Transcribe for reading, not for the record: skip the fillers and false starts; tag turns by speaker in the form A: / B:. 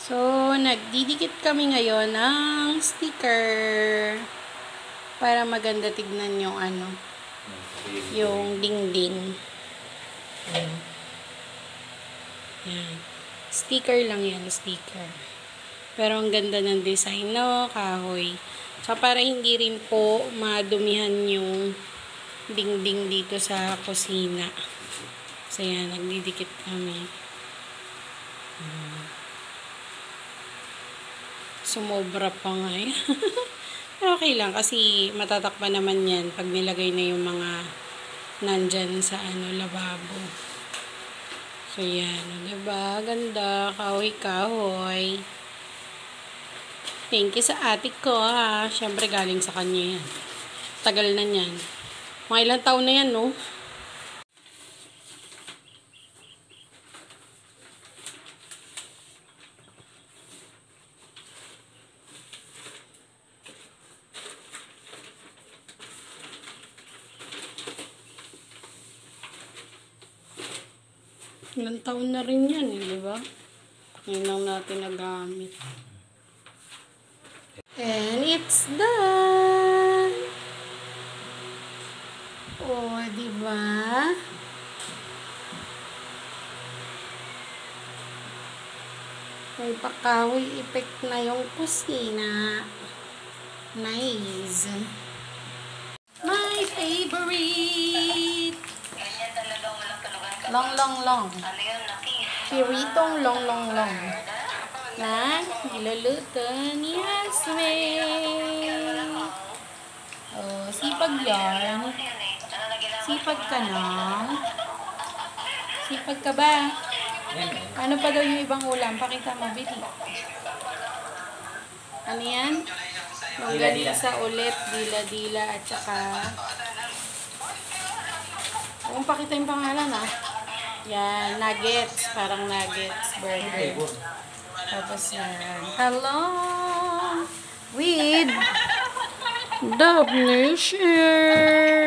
A: So, nagdidikit kami ngayon ng sticker para maganda tignan yung yung dingding. Yan. Sticker lang yan, sticker. Pero ang ganda ng design, no? Kahoy. So, para hindi rin po madumihan yung dingding dito sa kusina. So, yan. Nagdidikit kami. Sumobra pa nga eh. Okay lang kasi matatakpan naman yan pag nilagay na yung mga nandyan sa lababo. So yan, diba? Ganda, kahoy-kahoy. Thank you sa ate ko ha. Siyempre galing sa kanya yan. Tagal na yan. Mga ilang taon na yan, no? Ilang taon na rin yan, di ba? Ngayon lang natin nagamit. And it's done! Oh, di ba? May pakahoy effect na yung kusina. Nice. My favorite! Long. Piritong long. Na niluluto ni Yasmin. Oh, sipag yan. Sipag ka na. Sipag ka ba? Ano pa daw yung ibang ulam? Pakita mo, Biti. Ano yan? Longganisa ulit, dila-dila, at saka... Huwag pakita yung pangalan Yan, nuggets. Parang nuggets, burger. Tapos yan. Hello! With Dove Nation!